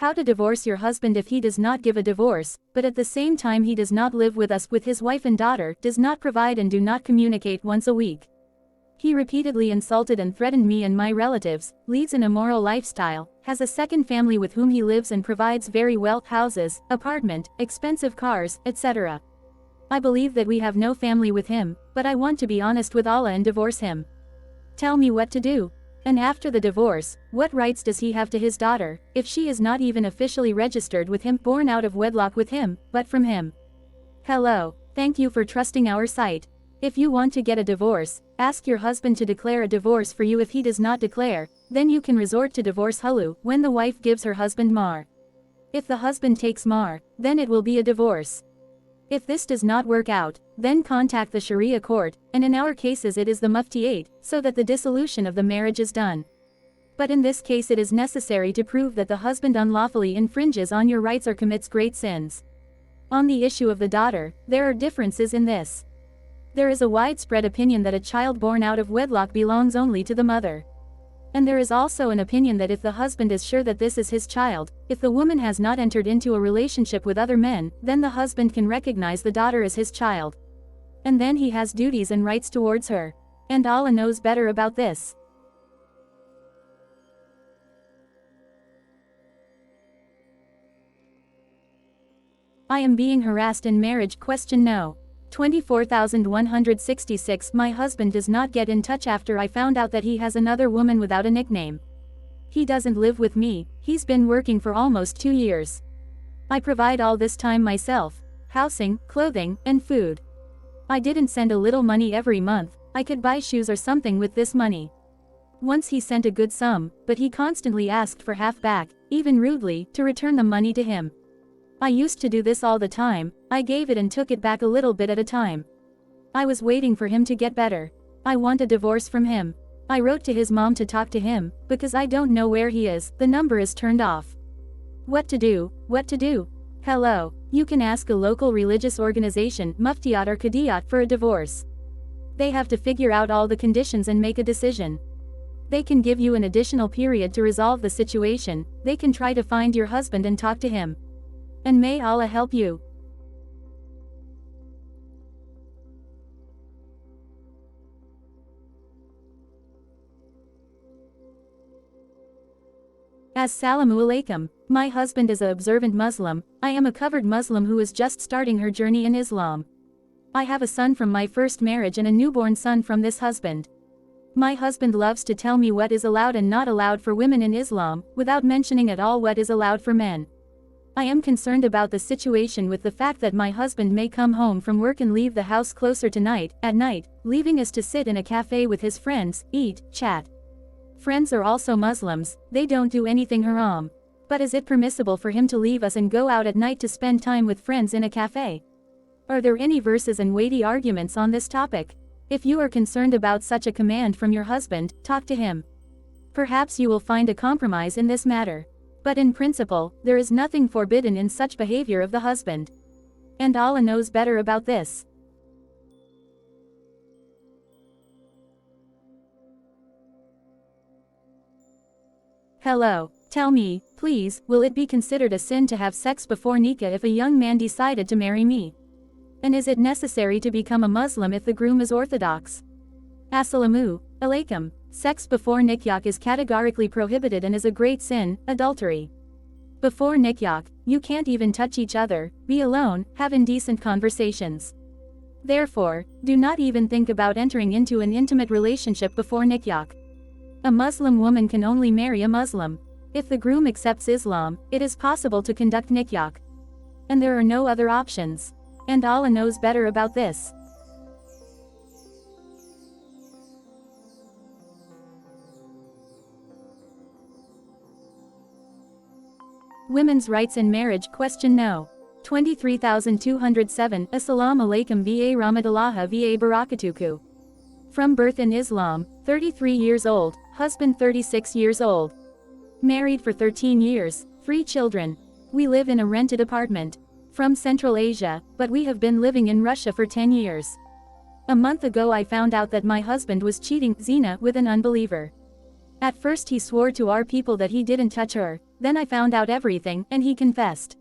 How to divorce your husband if he does not give a divorce, but at the same time he does not live with us with his wife and daughter, does not provide and do not communicate once a week. He repeatedly insulted and threatened me and my relatives, leads an immoral lifestyle, has a second family with whom he lives and provides very well houses, apartment, expensive cars, etc. I believe that we have no family with him, but I want to be honest with Allah and divorce him. Tell me what to do. And after the divorce, what rights does he have to his daughter, if she is not even officially registered with him, born out of wedlock with him, but from him? Hello, thank you for trusting our site. If you want to get a divorce, ask your husband to declare a divorce for you. If he does not declare, then you can resort to divorce hulu, when the wife gives her husband mahr. If the husband takes mahr, then it will be a divorce. If this does not work out, then contact the Sharia court, and in our cases it is the mufti, so that the dissolution of the marriage is done. But in this case it is necessary to prove that the husband unlawfully infringes on your rights or commits great sins. On the issue of the daughter, there are differences in this. There is a widespread opinion that a child born out of wedlock belongs only to the mother. And there is also an opinion that if the husband is sure that this is his child, if the woman has not entered into a relationship with other men, then the husband can recognize the daughter as his child. And then he has duties and rights towards her. And Allah knows better about this. I am being harassed in marriage? No. 24,166. My husband does not get in touch after I found out that he has another woman without a nickname. He doesn't live with me, he's been working for almost 2 years. I provide all this time myself, housing, clothing, and food. I didn't send a little money every month, I could buy shoes or something with this money. Once he sent a good sum, but he constantly asked for half back, even rudely, to return the money to him. I used to do this all the time, I gave it and took it back a little bit at a time. I was waiting for him to get better. I want a divorce from him. I wrote to his mom to talk to him, because I don't know where he is, the number is turned off. What to do? What to do? Hello, you can ask a local religious organization, muftiyat or qadhiyat, for a divorce. They have to figure out all the conditions and make a decision. They can give you an additional period to resolve the situation, they can try to find your husband and talk to him. And may Allah help you. Assalamu alaikum. My husband is an observant Muslim, I am a covered Muslim who is just starting her journey in Islam. I have a son from my first marriage and a newborn son from this husband. My husband loves to tell me what is allowed and not allowed for women in Islam, without mentioning at all what is allowed for men. I am concerned about the situation with the fact that my husband may come home from work and leave the house closer to at night, leaving us to sit in a cafe with his friends, eat, chat. Friends are also Muslims, they don't do anything haram. But is it permissible for him to leave us and go out at night to spend time with friends in a cafe? Are there any verses and weighty arguments on this topic? If you are concerned about such a command from your husband, talk to him. Perhaps you will find a compromise in this matter. But in principle, there is nothing forbidden in such behavior of the husband. And Allah knows better about this. Hello, tell me, please, will it be considered a sin to have sex before nikah if a young man decided to marry me? And is it necessary to become a Muslim if the groom is Orthodox? Assalamu alaikum. Sex before nikah is categorically prohibited and is a great sin, adultery. Before nikah, you can't even touch each other, be alone, have indecent conversations. Therefore, do not even think about entering into an intimate relationship before nikah. A Muslim woman can only marry a Muslim. If the groom accepts Islam, it is possible to conduct nikah. And there are no other options. And Allah knows better about this. Women's rights in marriage? No. 23,207. Assalamu alaikum va rahmatullahi va barakatuhu. From birth in Islam, 33 years old, husband 36 years old. Married for 13 years, 3 children. We live in a rented apartment. From Central Asia, but we have been living in Russia for 10 years. A month ago I found out that my husband was cheating, zina, with an unbeliever. At first he swore to our people that he didn't touch her, then I found out everything, and he confessed.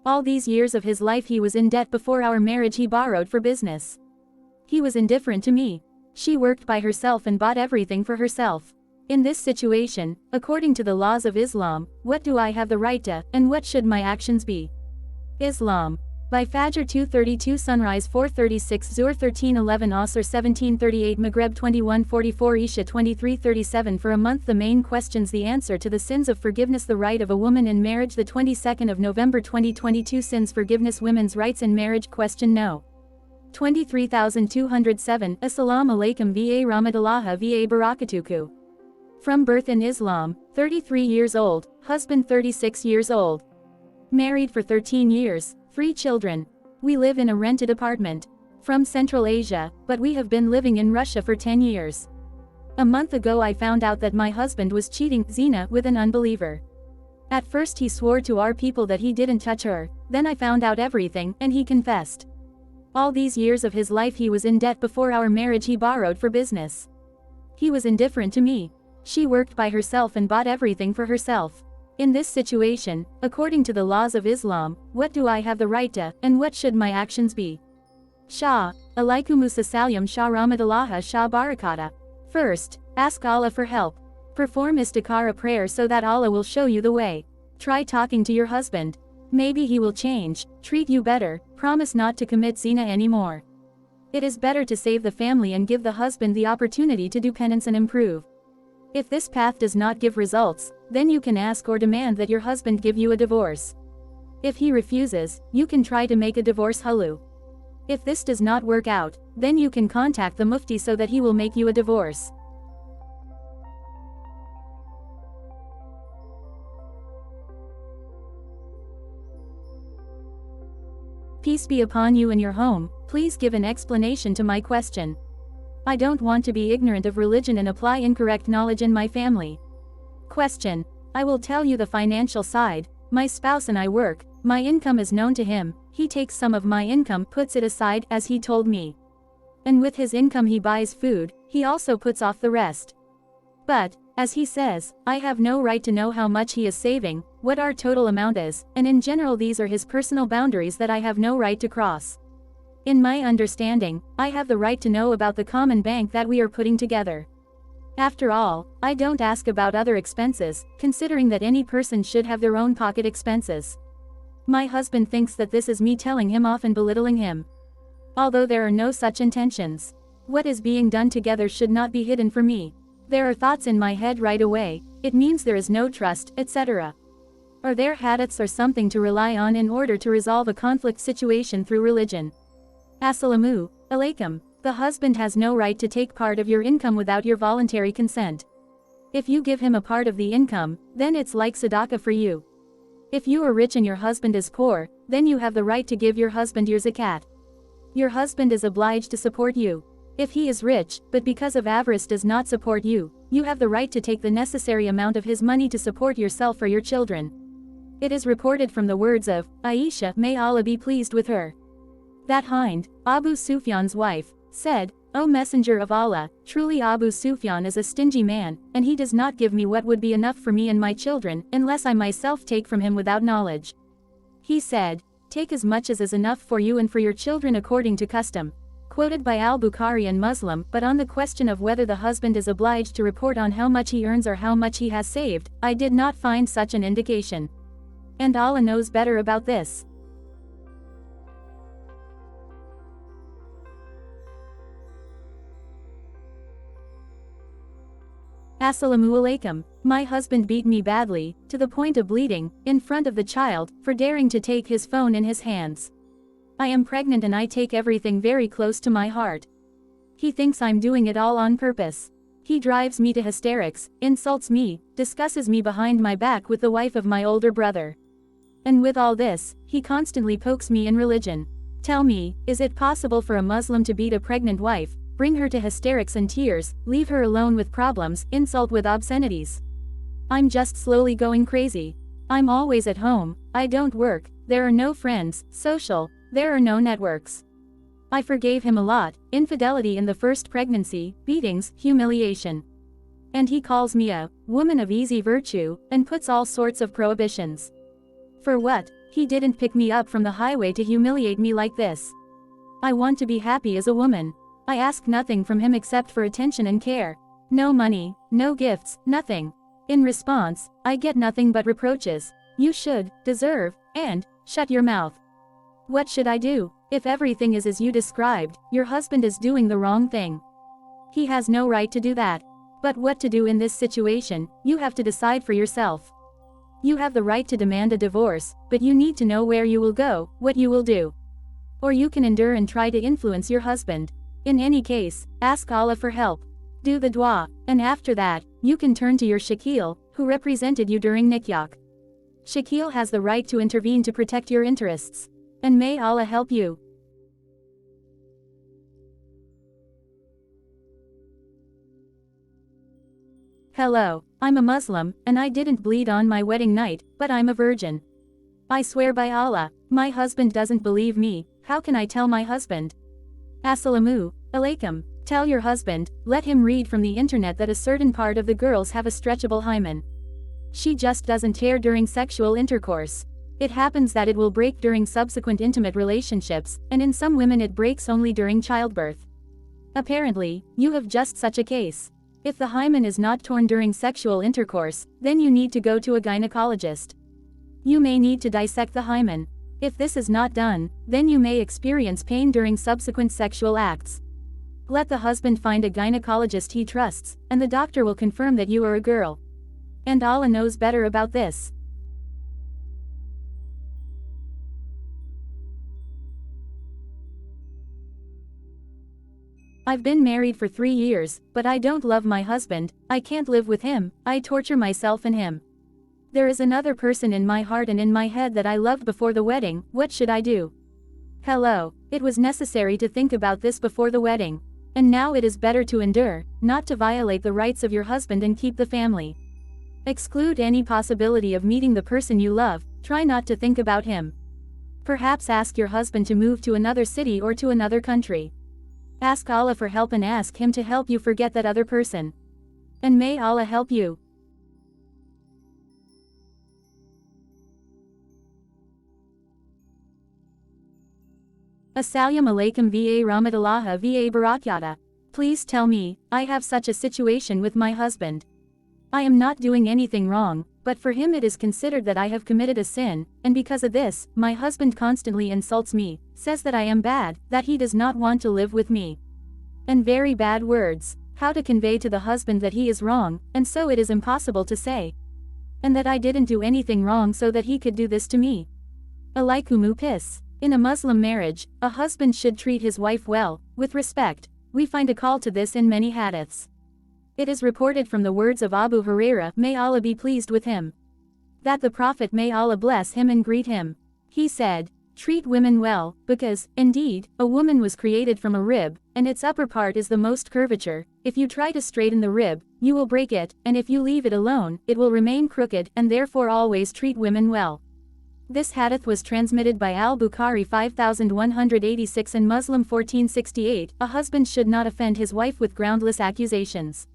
All these years of his life he was in debt. Before our marriage he borrowed for business. He was indifferent to me. She worked by herself and bought everything for herself. In this situation, according to the laws of Islam, what do I have the right to, and what should my actions be? Islam. By Fajr 2:32, Sunrise 4:36, Zuhr 13:11, Asr 17:38, Maghrib 21:44, Isha 23:37. For a month the main questions: the answer to the sins of forgiveness, the right of a woman in marriage, the 22nd of November 2022, sins forgiveness, women's rights in marriage. Question no. 23,207. Assalamu alaikum va rahmatullahi va barakatuhu. From birth in Islam, 33 years old, husband 36 years old. Married for 13 years, 3 children. We live in a rented apartment. From Central Asia, but we have been living in Russia for 10 years. A month ago I found out that my husband was cheating, zina, with an unbeliever. At first he swore to our people that he didn't touch her, then I found out everything, and he confessed. All these years of his life he was in debt. Before our marriage he borrowed for business. He was indifferent to me. She worked by herself and bought everything for herself. In this situation, according to the laws of Islam, what do I have the right to, and what should my actions be? Shah, alaikumussalam Shah rahmatullahi Shah barakata. First, ask Allah for help. Perform istikhara prayer so that Allah will show you the way. Try talking to your husband. Maybe he will change, treat you better, promise not to commit zina anymore. It is better to save the family and give the husband the opportunity to do penance and improve. If this path does not give results, then you can ask or demand that your husband give you a divorce. If he refuses, you can try to make a divorce halu. If this does not work out, then you can contact the mufti so that he will make you a divorce. Peace be upon you and your home. Please give an explanation to my question. I don't want to be ignorant of religion and apply incorrect knowledge in my family. Question. I will tell you the financial side. My spouse and I work, my income is known to him, he takes some of my income, puts it aside, as he told me. And with his income he buys food, he also puts off the rest. But, as he says, I have no right to know how much he is saving, what our total amount is, and in general these are his personal boundaries that I have no right to cross. In my understanding, I have the right to know about the common bank that we are putting together. After all, I don't ask about other expenses, considering that any person should have their own pocket expenses. My husband thinks that this is me telling him off and belittling him. Although there are no such intentions. What is being done together should not be hidden from me. There are thoughts in my head right away, it means there is no trust, etc. Are there hadiths or something to rely on in order to resolve a conflict situation through religion? Assalamu alaikum. The husband has no right to take part of your income without your voluntary consent. If you give him a part of the income, then it's like sadaqah for you. If you are rich and your husband is poor, then you have the right to give your husband your zakat. Your husband is obliged to support you. If he is rich, but because of avarice does not support you, you have the right to take the necessary amount of his money to support yourself or your children. It is reported from the words of Aisha, may Allah be pleased with her, that Hind, Abu Sufyan's wife, said, O Messenger of Allah, truly Abu Sufyan is a stingy man, and he does not give me what would be enough for me and my children, unless I myself take from him without knowledge. He said, take as much as is enough for you and for your children according to custom. Quoted by al-Bukhari and Muslim. But on the question of whether the husband is obliged to report on how much he earns or how much he has saved, I did not find such an indication. And Allah knows better about this. Assalamu alaikum. My husband beat me badly, to the point of bleeding, in front of the child, for daring to take his phone in his hands. I am pregnant and I take everything very close to my heart. He thinks I'm doing it all on purpose. He drives me to hysterics, insults me, discusses me behind my back with the wife of my older brother. And with all this, he constantly pokes me in religion. Tell me, is it possible for a Muslim to beat a pregnant wife, bring her to hysterics and tears, leave her alone with problems, insult with obscenities? I'm just slowly going crazy. I'm always at home, I don't work, there are no friends, social, there are no networks. I forgave him a lot, infidelity in the first pregnancy, beatings, humiliation. And he calls me a woman of easy virtue, and puts all sorts of prohibitions. For what? He didn't pick me up from the highway to humiliate me like this. I want to be happy as a woman. I ask nothing from him except for attention and care. No money, no gifts, nothing. In response, I get nothing but reproaches. You should, deserve, and shut your mouth. What should I do? If everything is as you described, your husband is doing the wrong thing. He has no right to do that. But what to do in this situation, you have to decide for yourself. You have the right to demand a divorce, but you need to know where you will go, what you will do. Or you can endure and try to influence your husband. In any case, ask Allah for help. Do the dua, and after that, you can turn to your Sheikh, who represented you during nikah. Sheikh has the right to intervene to protect your interests. And may Allah help you. Hello, I'm a Muslim, and I didn't bleed on my wedding night, but I'm a virgin. I swear by Allah, my husband doesn't believe me. How can I tell my husband? Assalamu alaikum. Tell your husband, let him read from the internet that a certain part of the girls have a stretchable hymen. She just doesn't tear during sexual intercourse. It happens that it will break during subsequent intimate relationships, and in some women it breaks only during childbirth. Apparently, you have just such a case. If the hymen is not torn during sexual intercourse, then you need to go to a gynecologist. You may need to dissect the hymen. If this is not done, then you may experience pain during subsequent sexual acts. Let the husband find a gynecologist he trusts, and the doctor will confirm that you are a girl. And Allah knows better about this. I've been married for 3 years, but I don't love my husband. I can't live with him. I torture myself and him. There is another person in my heart and in my head that I loved before the wedding. What should I do? Hello, it was necessary to think about this before the wedding. And now it is better to endure, not to violate the rights of your husband and keep the family. Exclude any possibility of meeting the person you love. Try not to think about him. Perhaps ask your husband to move to another city or to another country. Ask Allah for help and ask him to help you forget that other person. And may Allah help you. Assalamu alaikum va rahmatullahi va barakatuh. Please tell me, I have such a situation with my husband. I am not doing anything wrong, but for him it is considered that I have committed a sin, and because of this, my husband constantly insults me, says that I am bad, that he does not want to live with me. And very bad words. How to convey to the husband that he is wrong, and so it is impossible to say. And that I didn't do anything wrong so that he could do this to me. Alaikumu piss. In a Muslim marriage, a husband should treat his wife well, with respect. We find a call to this in many hadiths. It is reported from the words of Abu Hurairah, may Allah be pleased with him, that the Prophet, may Allah bless him and greet him, he said, treat women well, because, indeed, a woman was created from a rib, and its upper part is the most curvature. If you try to straighten the rib, you will break it, and if you leave it alone, it will remain crooked, and therefore always treat women well. This hadith was transmitted by Al-Bukhari 5186 and Muslim 1468. A husband should not offend his wife with groundless accusations.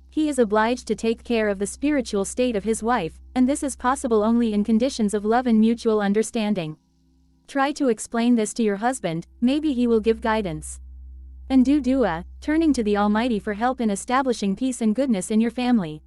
He is obliged to take care of the spiritual state of his wife, and this is possible only in conditions of love and mutual understanding. Try to explain this to your husband, maybe he will give guidance. And do dua, turning to the Almighty for help in establishing peace and goodness in your family.